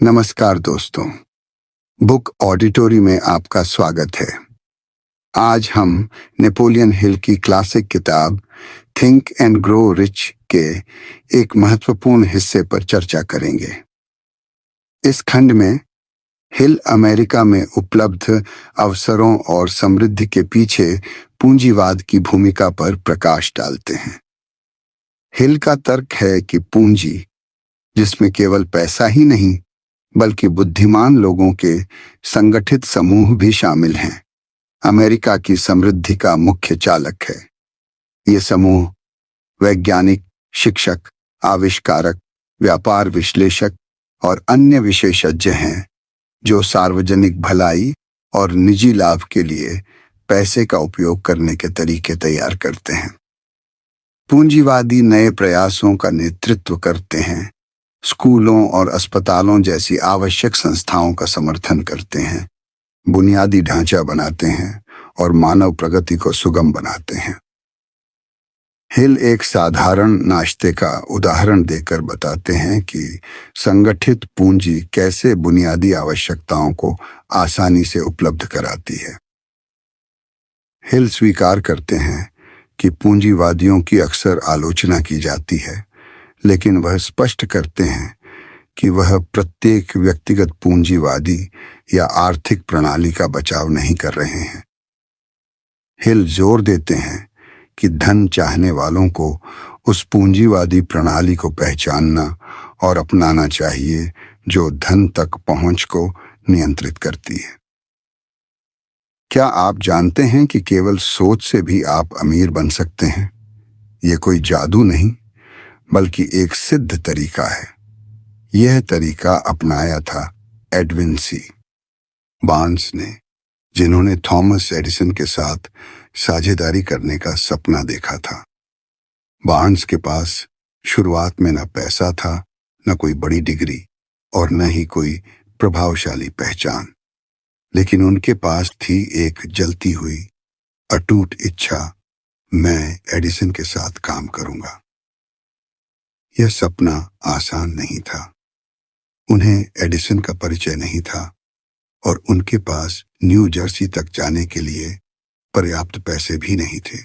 नमस्कार दोस्तों, book auditory में आपका स्वागत है। आज हम नेपोलियन हिल की क्लासिक किताब थिंक एंड ग्रो रिच के एक महत्वपूर्ण हिस्से पर चर्चा करेंगे। इस खंड में हिल अमेरिका में उपलब्ध अवसरों और समृद्धि के पीछे पूंजीवाद की भूमिका पर प्रकाश डालते हैं। हिल का तर्क है कि पूंजी, जिसमें केवल पैसा ही नहीं बल्कि बुद्धिमान लोगों के संगठित समूह भी शामिल हैं, अमेरिका की समृद्धि का मुख्य चालक है। ये समूह वैज्ञानिक, शिक्षक, आविष्कारक, व्यापार विश्लेषक और अन्य विशेषज्ञ हैं जो सार्वजनिक भलाई और निजी लाभ के लिए पैसे का उपयोग करने के तरीके तैयार करते हैं। पूंजीवादी नए प्रयासों का नेतृत्व करते हैं, स्कूलों और अस्पतालों जैसी आवश्यक संस्थाओं का समर्थन करते हैं, बुनियादी ढांचा बनाते हैं और मानव प्रगति को सुगम बनाते हैं। हिल एक साधारण नाश्ते का उदाहरण देकर बताते हैं कि संगठित पूंजी कैसे बुनियादी आवश्यकताओं को आसानी से उपलब्ध कराती है। हिल स्वीकार करते हैं कि पूंजीवादियों की अक्सर आलोचना की जाती है, लेकिन वह स्पष्ट करते हैं कि वह प्रत्येक व्यक्तिगत पूंजीवादी या आर्थिक प्रणाली का बचाव नहीं कर रहे हैं। हिल जोर देते हैं कि धन चाहने वालों को उस पूंजीवादी प्रणाली को पहचानना और अपनाना चाहिए जो धन तक पहुंच को नियंत्रित करती है। क्या आप जानते हैं कि केवल सोच से भी आप अमीर बन सकते हैं? ये कोई जादू नहीं, बल्कि एक सिद्ध तरीका है। यह तरीका अपनाया था एडविन सी बार्न्स ने, जिन्होंने थॉमस एडिसन के साथ साझेदारी करने का सपना देखा था। बार्न्स के पास शुरुआत में न पैसा था, न कोई बड़ी डिग्री और न ही कोई प्रभावशाली पहचान, लेकिन उनके पास थी एक जलती हुई अटूट इच्छा, मैं एडिसन के साथ काम करूंगा। यह सपना आसान नहीं था। उन्हें एडिसन का परिचय नहीं था और उनके पास न्यू जर्सी तक जाने के लिए पर्याप्त पैसे भी नहीं थे।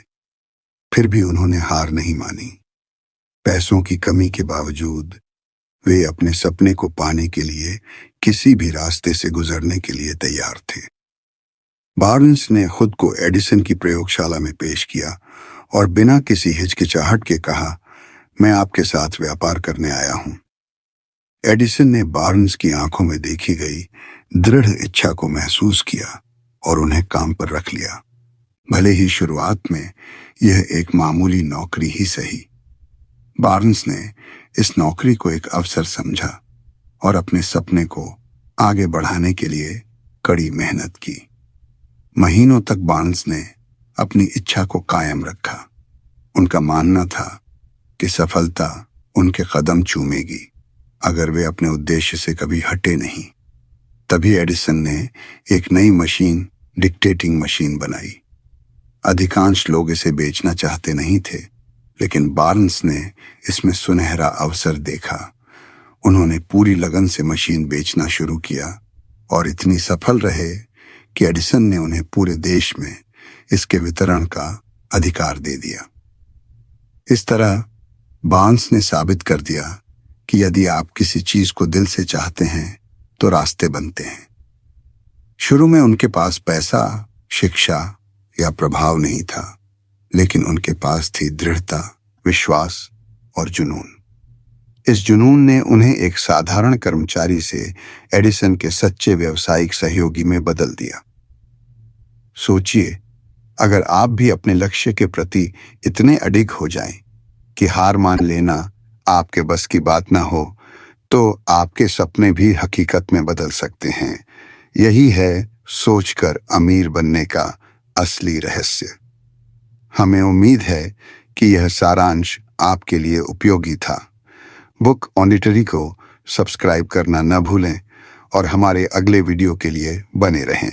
फिर भी उन्होंने हार नहीं मानी। पैसों की कमी के बावजूद वे अपने सपने को पाने के लिए किसी भी रास्ते से गुजरने के लिए तैयार थे। बार्न्स ने खुद को एडिसन की प्रयोगशाला में पेश किया और बिना किसी हिचकिचाहट के कहा, मैं आपके साथ व्यापार करने आया हूं। एडिसन ने बार्न्स की आंखों में देखी गई दृढ़ इच्छा को महसूस किया और उन्हें काम पर रख लिया। भले ही शुरुआत में यह एक मामूली नौकरी ही सही। बार्न्स ने इस नौकरी को एक अवसर समझा और अपने सपने को आगे बढ़ाने के लिए कड़ी मेहनत की। महीनों तक बार्न्स ने अपनी इच्छा को कायम रखा। उनका मानना था कि सफलता उनके कदम चूमेगी अगर वे अपने उद्देश्य से कभी हटे नहीं। तभी एडिसन ने एक नई मशीन, डिक्टेटिंग मशीन बनाई। अधिकांश लोग इसे बेचना चाहते नहीं थे, लेकिन बार्न्स ने इसमें सुनहरा अवसर देखा। उन्होंने पूरी लगन से मशीन बेचना शुरू किया और इतनी सफल रहे कि एडिसन ने उन्हें पूरे देश में इसके वितरण का अधिकार दे दिया। इस तरह बार्न्स ने साबित कर दिया कि यदि आप किसी चीज को दिल से चाहते हैं तो रास्ते बनते हैं। शुरू में उनके पास पैसा, शिक्षा या प्रभाव नहीं था, लेकिन उनके पास थी दृढ़ता, विश्वास और जुनून। इस जुनून ने उन्हें एक साधारण कर्मचारी से एडिसन के सच्चे व्यावसायिक सहयोगी में बदल दिया। सोचिए, अगर आप भी अपने लक्ष्य के प्रति इतने अडिग हो जाएं कि हार मान लेना आपके बस की बात ना हो, तो आपके सपने भी हकीकत में बदल सकते हैं। यही है सोचकर अमीर बनने का असली रहस्य। हमें उम्मीद है कि यह सारांश आपके लिए उपयोगी था। बुक ऑडिटरी को सब्सक्राइब करना न भूलें और हमारे अगले वीडियो के लिए बने रहें।